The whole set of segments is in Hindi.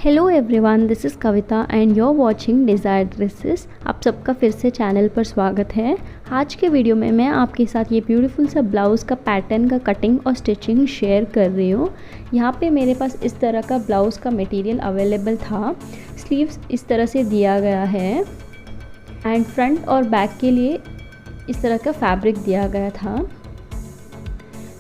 Hello everyone, this is Kavita and you are watching Desire Dresses. आप सबका फिर से चैनल पर स्वागत है। आज के वीडियो में मैं आपके साथ ये ब्यूटीफुल सा ब्लाउज़ का पैटर्न का कटिंग और स्टिचिंग शेयर कर रही हूँ। यहाँ पे मेरे पास इस तरह का ब्लाउज़ का मटेरियल अवेलेबल था। स्लीव्स इस तरह से दिया गया है एंड फ्रंट और बैक के लिए इस तरह का फैब्रिक दिया गया था।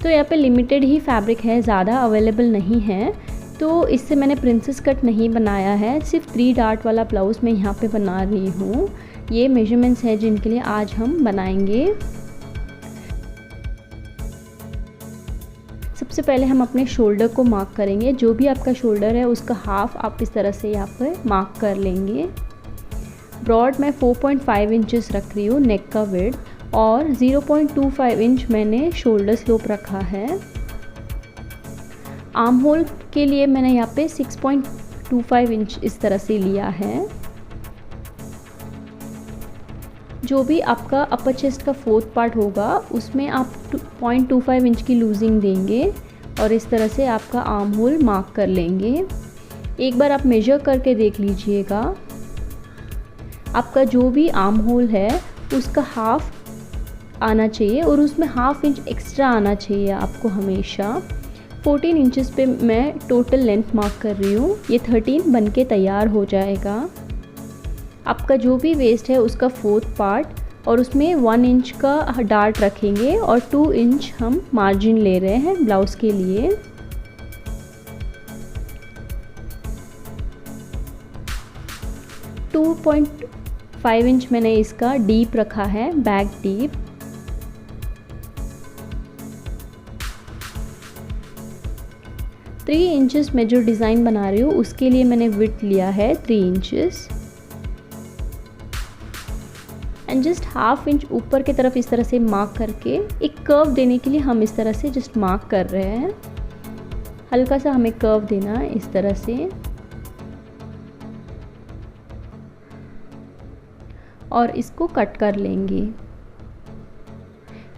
तो यहाँ पे लिमिटेड ही फैब्रिक है, ज़्यादा अवेलेबल नहीं है, तो इससे मैंने प्रिंसेस कट नहीं बनाया है। सिर्फ 3 डार्ट वाला ब्लाउज़ मैं यहाँ पे बना रही हूँ। ये मेजरमेंट्स हैं जिनके लिए आज हम बनाएंगे। सबसे पहले हम अपने शोल्डर को मार्क करेंगे। जो भी आपका शोल्डर है उसका हाफ आप इस तरह से यहाँ पर मार्क कर लेंगे। ब्रॉड मैं 4.5 इंचेस रख रही हूँ नेक का विड्थ और 0.25 इंच मैंने शोल्डर स्लोप रखा है। आर्म होल के लिए मैंने यहाँ पे 6.25 इंच इस तरह से लिया है। जो भी आपका अपर चेस्ट का 4th पार्ट होगा उसमें आप 0.25 इंच की लूजिंग देंगे और इस तरह से आपका आर्म होल मार्क कर लेंगे। एक बार आप मेजर करके देख लीजिएगा। आपका जो भी आर्म होल है उसका हाफ आना चाहिए और उसमें हाफ इंच एक्स्ट्रा आना चाहिए आपको हमेशा। 14 इंचेस पे मैं टोटल लेंथ मार्क कर रही हूँ। ये 13 बन के तैयार हो जाएगा। आपका जो भी वेस्ट है उसका 4th पार्ट और उसमें 1 इंच का डार्ट रखेंगे और 2 इंच हम मार्जिन ले रहे हैं ब्लाउज़ के लिए। टू 2.5 इंच मैंने इसका डीप रखा है, बैक डीप। थ्री इंचेस मैं जो डिज़ाइन बना रही हूँ उसके लिए मैंने विड्थ लिया है 3 inches and just half inch ऊपर की तरफ इस तरह से मार्क करके एक कर्व देने के लिए हम इस तरह से जस्ट मार्क कर रहे हैं। हल्का सा हमें कर्व देना है इस तरह से और इसको कट कर लेंगे।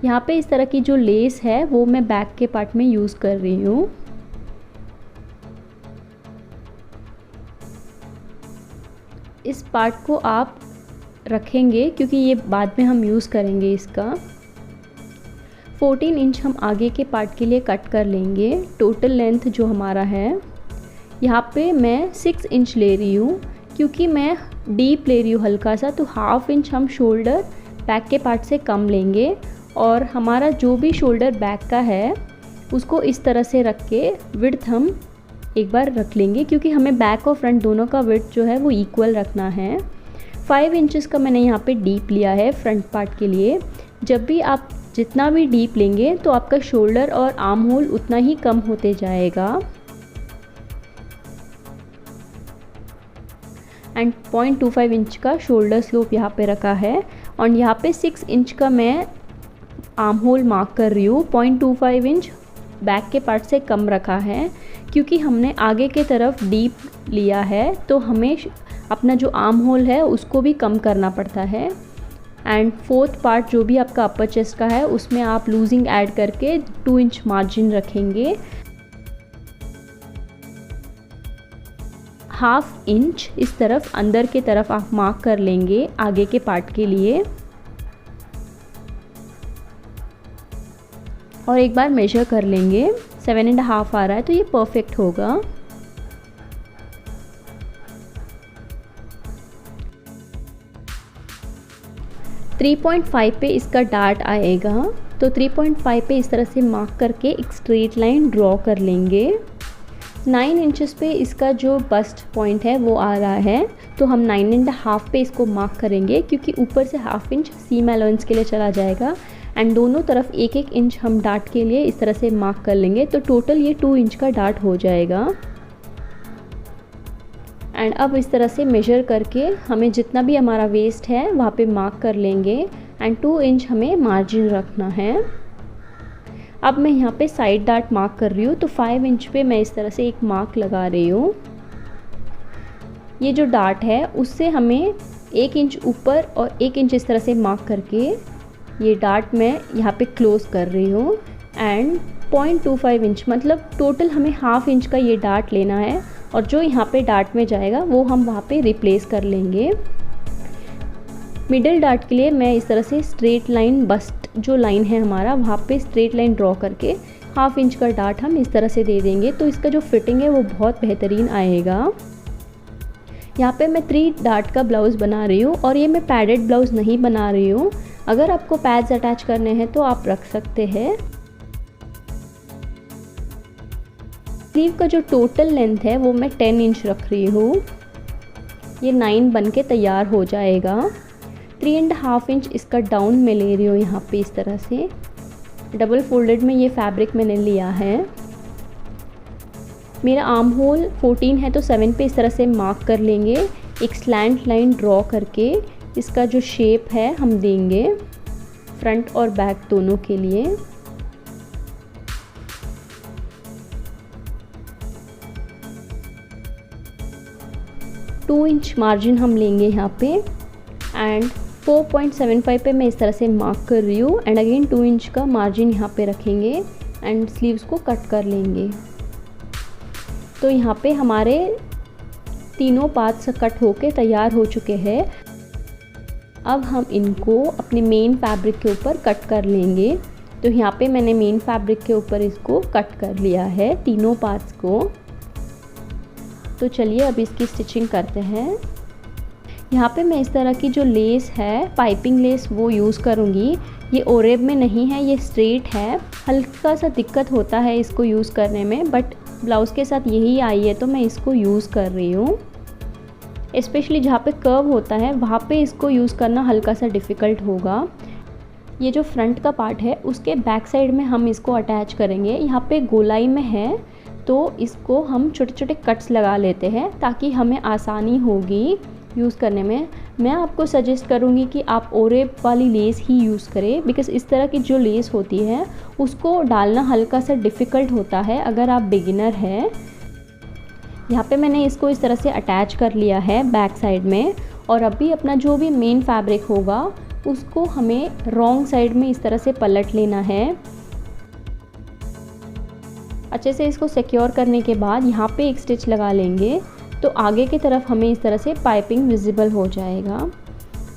यहाँ पे इस तरह की जो लेस है वो मैं बैक के पार्ट में यूज़ कर रही हूँ। इस पार्ट को आप रखेंगे क्योंकि ये बाद में हम यूज़ करेंगे इसका। 14 इंच हम आगे के पार्ट के लिए कट कर लेंगे। टोटल लेंथ जो हमारा है यहाँ पे मैं 6 इंच ले रही हूँ क्योंकि मैं डीप ले रही हूँ हल्का सा, तो हाफ इंच हम शोल्डर बैक के पार्ट से कम लेंगे और हमारा जो भी शोल्डर बैक का है उसको इस तरह से रख के विड्थ हम एक बार रख लेंगे क्योंकि हमें बैक और फ्रंट दोनों का विड्थ जो है वो इक्वल रखना है। 5 इंचेस का मैंने यहाँ पे डीप लिया है फ्रंट पार्ट के लिए। जब भी आप जितना भी डीप लेंगे तो आपका शोल्डर और आर्म होल उतना ही कम होते जाएगा। एंड 0.25 इंच का शोल्डर स्लोप यहाँ पे रखा है और यहाँ पे 6 इंच का मैं आर्म होल मार्क कर रही हूँ। 0.25 इंच बैक के पार्ट से कम रखा है क्योंकि हमने आगे के तरफ डीप लिया है तो हमें अपना जो आर्म होल है उसको भी कम करना पड़ता है। एंड 4th पार्ट जो भी आपका अपर चेस्ट का है उसमें आप लूजिंग ऐड करके 2 इंच मार्जिन रखेंगे। हाफ इंच इस तरफ अंदर के तरफ आप मार्क कर लेंगे आगे के पार्ट के लिए और एक बार मेजर कर लेंगे। 7.5 आ रहा है तो ये परफेक्ट होगा। थ्री 3.5 पे इसका डार्ट आएगा तो 3.5 पे इस तरह से मार्क करके एक स्ट्रेट लाइन ड्रॉ कर लेंगे। 9 इंचेस पे इसका जो बस्ट पॉइंट है वो आ रहा है तो हम 9.5 पे इसको मार्क करेंगे क्योंकि ऊपर से हाफ इंच सीम अलाउंस के लिए चला जाएगा एंड दोनों तरफ 1-1 इंच हम डार्ट के लिए इस तरह से मार्क कर लेंगे तो टोटल ये 2 इंच का डार्ट हो जाएगा। एंड अब इस तरह से मेजर करके हमें जितना भी हमारा वेस्ट है वहाँ पे मार्क कर लेंगे एंड 2 इंच हमें मार्जिन रखना है। अब मैं यहाँ पे साइड डार्ट मार्क कर रही हूँ तो 5 इंच पे मैं इस तरह से एक मार्क लगा रही हूँ। ये जो डार्ट है उससे हमें 1 इंच ऊपर और 1 इंच इस तरह से मार्क करके ये डार्ट मैं यहाँ पे क्लोज कर रही हूँ एंड 0.25 इंच मतलब टोटल हमें हाफ इंच का ये डार्ट लेना है और जो यहाँ पे डार्ट में जाएगा वो हम वहाँ पे रिप्लेस कर लेंगे। मिडिल डार्ट के लिए मैं इस तरह से स्ट्रेट लाइन, बस्ट जो लाइन है हमारा वहाँ पे स्ट्रेट लाइन ड्रॉ करके 1/2 इंच का डार्ट हम इस तरह से दे देंगे, तो इसका जो फिटिंग है वो बहुत बेहतरीन आएगा। यहाँ पे मैं 3 डार्ट का ब्लाउज़ बना रही हूँ और ये मैं पैडेड ब्लाउज़ नहीं बना रही हूँ। अगर आपको पैड्स अटैच करने हैं तो आप रख सकते हैं। स्लीव का जो टोटल लेंथ है वो मैं 10 इंच रख रही हूँ। ये 9 बन के तैयार हो जाएगा। 3.5 इंच इसका डाउन में ले रही हूँ यहाँ पे इस तरह से। डबल फोल्डेड में ये फैब्रिक मैंने लिया है। मेरा आर्म होल 14 है तो 7 पे इस तरह से मार्क कर लेंगे। एक स्लैंट लाइन ड्रॉ करके इसका जो शेप है हम देंगे फ्रंट और बैक दोनों के लिए। टू इंच मार्जिन हम लेंगे यहाँ पे एंड 4.75 पे मैं इस तरह से मार्क कर रही हूँ एंड अगेन 2 इंच का मार्जिन यहाँ पे रखेंगे एंड स्लीव्स को कट कर लेंगे। तो यहाँ पे हमारे तीनों पार्ट्स कट होके तैयार हो चुके हैं। अब हम इनको अपने मेन फैब्रिक के ऊपर कट कर लेंगे। तो यहाँ पे मैंने मेन फैब्रिक के ऊपर इसको कट कर लिया है तीनों पार्ट्स को। तो चलिए अब इसकी स्टिचिंग करते हैं। यहाँ पे मैं इस तरह की जो लेस है, पाइपिंग लेस, वो यूज़ करूँगी। ये ओरेब में नहीं है, ये स्ट्रेट है। हल्का सा दिक्कत होता है इसको यूज़ करने में, बट ब्लाउज़ के साथ यही आई है तो मैं इसको यूज़ कर रही हूँ। स्पेशली जहाँ पे कर्व होता है वहाँ पे इसको यूज़ करना हल्का सा डिफ़िकल्ट होगा। ये जो फ्रंट का पार्ट है उसके बैक साइड में हम इसको अटैच करेंगे। यहाँ पे गोलाई में है तो इसको हम छोटे छोटे कट्स लगा लेते हैं ताकि हमें आसानी होगी यूज़ करने में। मैं आपको सजेस्ट करूँगी कि आप ओरेब वाली लेस ही यूज़ करें, बिकॉज़ इस तरह की जो लेस होती है उसको डालना हल्का सा डिफ़िकल्ट होता है अगर आप बिगिनर हैं। यहाँ पे मैंने इसको इस तरह से अटैच कर लिया है बैक साइड में। और अभी अपना जो भी मेन फैब्रिक होगा उसको हमें रॉन्ग साइड में इस तरह से पलट लेना है। अच्छे से इसको सिक्योर करने के बाद यहाँ पे एक स्टिच लगा लेंगे तो आगे की तरफ हमें इस तरह से पाइपिंग विजिबल हो जाएगा।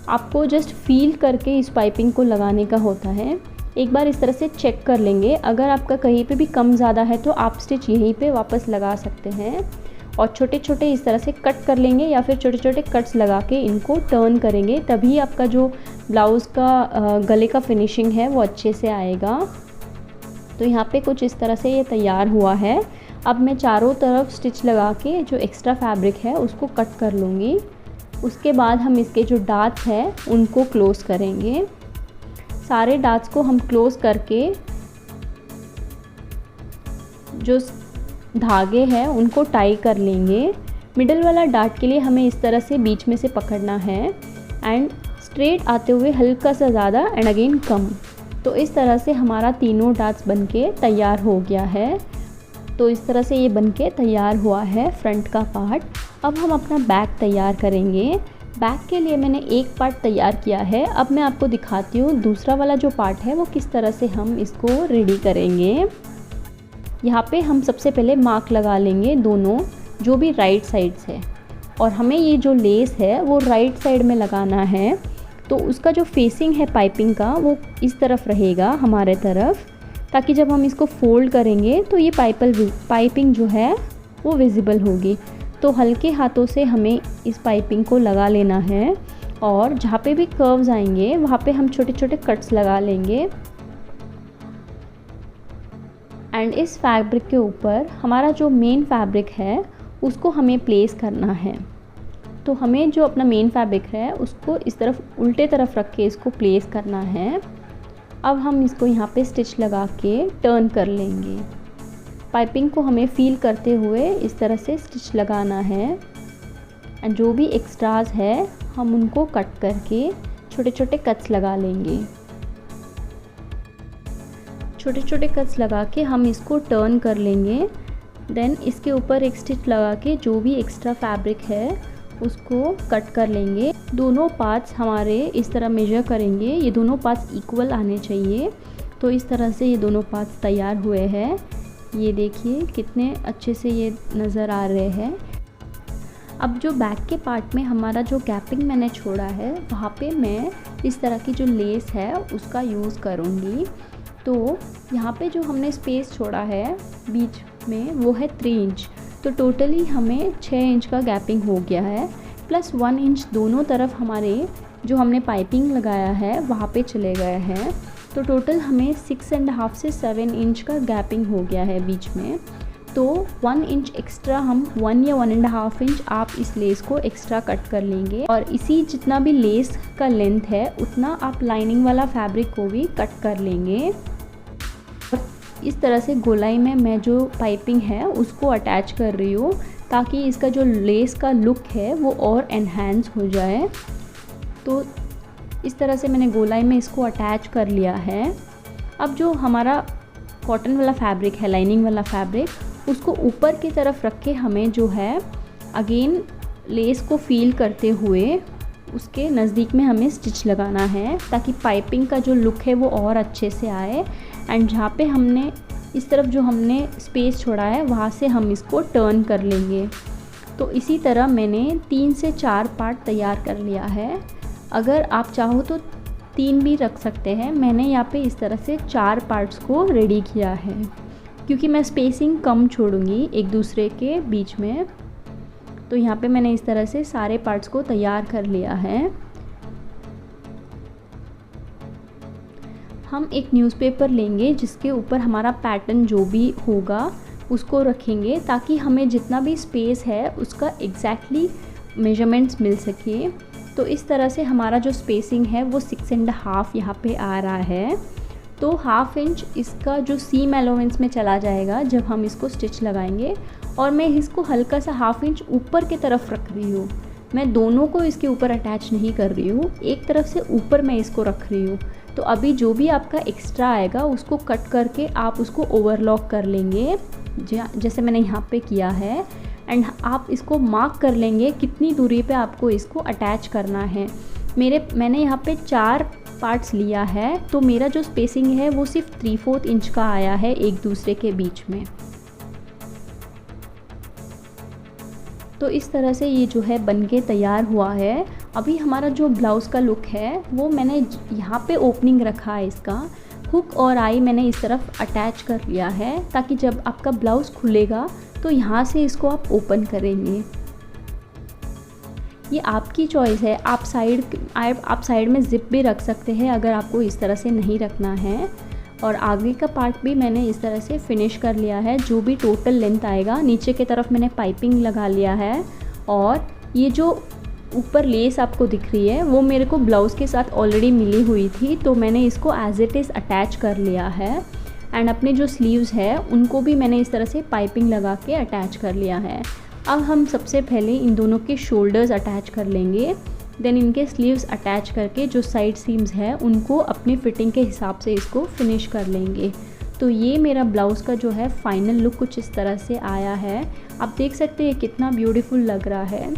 आपको जस्ट फील करके इस पाइपिंग को लगाने का होता है। एक बार इस तरह से चेक कर लेंगे, अगर आपका कहीं पे भी कम ज़्यादा है तो आप स्टिच यहीं पे वापस लगा सकते हैं। और छोटे छोटे इस तरह से कट कर लेंगे या फिर छोटे छोटे कट्स लगा के इनको टर्न करेंगे, तभी आपका जो ब्लाउज़ का गले का फिनिशिंग है वो अच्छे से आएगा। तो यहाँ पे कुछ इस तरह से ये तैयार हुआ है। अब मैं चारों तरफ स्टिच लगा के जो एक्स्ट्रा फैब्रिक है उसको कट कर लूँगी। उसके बाद हम इसके जो डार्ट्स हैं उनको क्लोज़ करेंगे। सारे डार्ट्स को हम क्लोज़ करके जो धागे हैं उनको टाई कर लेंगे। मिडल वाला डार्ट के लिए हमें इस तरह से बीच में से पकड़ना है एंड स्ट्रेट आते हुए हल्का सा ज़्यादा एंड अगेन कम। तो इस तरह से हमारा तीनों डार्ट्स बनके तैयार हो गया है। तो इस तरह से ये बनके तैयार हुआ है फ्रंट का पार्ट। अब हम अपना बैक तैयार करेंगे। बैक के लिए मैंने एक पार्ट तैयार किया है। अब मैं आपको दिखाती हूँ दूसरा वाला जो पार्ट है वो किस तरह से हम इसको रेडी करेंगे। यहाँ पे हम सबसे पहले मार्क लगा लेंगे दोनों, जो भी राइट साइड है, और हमें ये जो लेस है वो राइट साइड में लगाना है। तो उसका जो फेसिंग है पाइपिंग का वो इस तरफ रहेगा हमारे तरफ, ताकि जब हम इसको फोल्ड करेंगे तो ये पाइपिंग जो है वो विजिबल होगी। तो हल्के हाथों से हमें इस पाइपिंग को लगा लेना है और जहाँ पे भी कर्व्स आएंगे वहाँ पे हम छोटे छोटे कट्स लगा लेंगे। एंड इस फैब्रिक के ऊपर हमारा जो मेन फैब्रिक है उसको हमें प्लेस करना है। तो हमें जो अपना मेन फैब्रिक है उसको इस तरफ उल्टे तरफ रख के इसको प्लेस करना है। अब हम इसको यहाँ पे स्टिच लगा के टर्न कर लेंगे। पाइपिंग को हमें फील करते हुए इस तरह से स्टिच लगाना है एंड जो भी एक्स्ट्राज है हम उनको कट करके छोटे छोटे कट्स लगा लेंगे। छोटे छोटे कट्स लगा के हम इसको टर्न कर लेंगे। देन इसके ऊपर एक स्टिच लगा के जो भी एक्स्ट्रा फैब्रिक है उसको कट कर लेंगे। दोनों पार्ट्स हमारे इस तरह मेजर करेंगे, ये दोनों पार्ट्स इक्वल आने चाहिए। तो इस तरह से ये दोनों पार्ट्स तैयार हुए हैं। ये देखिए कितने अच्छे से ये नज़र आ रहे हैं। अब जो बैक के पार्ट में हमारा जो गैपिंग मैंने छोड़ा है वहाँ पे मैं इस तरह की जो लेस है उसका यूज़ करूँगी। तो यहाँ पे जो हमने स्पेस छोड़ा है बीच में वो है 3 इंच, तो टोटली हमें 6 इंच का गैपिंग हो गया है, प्लस 1 इंच दोनों तरफ हमारे जो हमने पाइपिंग लगाया है वहाँ पे चले गए हैं। तो टोटल हमें 6.5 से 7 इंच का गैपिंग हो गया है बीच में। तो 1 इंच एक्स्ट्रा हम 1 या 1.5 इंच आप इस लेस को एक्स्ट्रा कट कर लेंगे, और इसी जितना भी लेस का लेंथ है उतना आप लाइनिंग वाला फैब्रिक को भी कट कर लेंगे। और इस तरह से गोलाई में मैं जो पाइपिंग है उसको अटैच कर रही हूँ ताकि इसका जो लेस का लुक है वो और एनहांस हो जाए। तो इस तरह से मैंने गोलाई में इसको अटैच कर लिया है। अब जो हमारा कॉटन वाला फैब्रिक है, लाइनिंग वाला फैब्रिक, उसको ऊपर की तरफ रख के हमें जो है अगेन लेस को फील करते हुए उसके नज़दीक में हमें स्टिच लगाना है ताकि पाइपिंग का जो लुक है वो और अच्छे से आए। एंड जहाँ पे हमने इस तरफ जो हमने स्पेस छोड़ा है वहाँ से हम इसको टर्न कर लेंगे। तो इसी तरह मैंने 3 से 4 पार्ट तैयार कर लिया है। अगर आप चाहो तो 3 भी रख सकते हैं। मैंने यहाँ पे इस तरह से 4 पार्ट्स को रेडी किया है क्योंकि मैं स्पेसिंग कम छोड़ूंगी एक दूसरे के बीच में। तो यहाँ पे मैंने इस तरह से सारे पार्ट्स को तैयार कर लिया है। हम एक न्यूज़पेपर लेंगे जिसके ऊपर हमारा पैटर्न जो भी होगा उसको रखेंगे ताकि हमें जितना भी स्पेस है उसका एग्जैक्टली मेजरमेंट्स मिल सके। तो इस तरह से हमारा जो स्पेसिंग है वो 6.5 यहाँ पे आ रहा है। तो 1/2 इंच इसका जो सीम अलाउंस में चला जाएगा जब हम इसको स्टिच लगाएंगे, और मैं इसको हल्का सा 1/2 इंच ऊपर की तरफ रख रही हूँ। मैं दोनों को इसके ऊपर अटैच नहीं कर रही हूँ, एक तरफ से ऊपर मैं इसको रख रही हूँ। तो अभी जो भी आपका एक्स्ट्रा आएगा उसको कट करके आप उसको ओवरलॉक कर लेंगे जैसे मैंने यहाँ पे किया है। एंड आप इसको मार्क कर लेंगे कितनी दूरी पे आपको इसको अटैच करना है। मैंने यहाँ पे 4 पार्ट्स लिया है, तो मेरा जो स्पेसिंग है वो सिर्फ 3/4 इंच का आया है एक दूसरे के बीच में। तो इस तरह से ये जो है बनके तैयार हुआ है। अभी हमारा जो ब्लाउज़ का लुक है वो मैंने यहाँ पे ओपनिंग रखा है, इसका हुक और आई मैंने इस तरफ अटैच कर लिया है ताकि जब आपका ब्लाउज़ खुलेगा तो यहाँ से इसको आप ओपन करेंगे। ये आपकी चॉइस है, आप साइड में ज़िप भी रख सकते हैं अगर आपको इस तरह से नहीं रखना है। और आगे का पार्ट भी मैंने इस तरह से फिनिश कर लिया है। जो भी टोटल लेंथ आएगा नीचे की तरफ मैंने पाइपिंग लगा लिया है, और ये जो ऊपर लेस आपको दिख रही है वो मेरे को ब्लाउज़ के साथ ऑलरेडी मिली हुई थी, तो मैंने इसको एज इट इज़ अटैच कर लिया है। एंड अपने जो स्लीव्स है उनको भी मैंने इस तरह से पाइपिंग लगा के अटैच कर लिया है। अब हम सबसे पहले इन दोनों के शोल्डर्स अटैच कर लेंगे, देन इनके स्लीव्स अटैच करके जो साइड सीम्स है उनको अपनी फिटिंग के हिसाब से इसको फिनिश कर लेंगे। तो ये मेरा ब्लाउज़ का जो है फाइनल लुक कुछ इस तरह से आया है। आप देख सकते हैं कितना ब्यूटीफुल लग रहा है।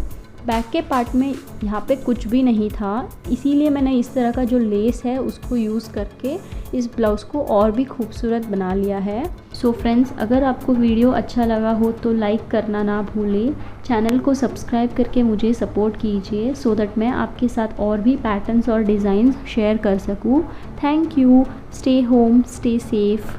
बैक के पार्ट में यहाँ पे कुछ भी नहीं था, इसीलिए मैंने इस तरह का जो लेस है उसको यूज़ करके इस ब्लाउज़ को और भी खूबसूरत बना लिया है। सो फ्रेंड्स, अगर आपको वीडियो अच्छा लगा हो तो लाइक करना ना भूलें, चैनल को सब्सक्राइब करके मुझे सपोर्ट कीजिए सो दैट मैं आपके साथ और भी पैटर्न्स और डिज़ाइंस शेयर कर सकूँ। Thank you. Stay home, stay safe.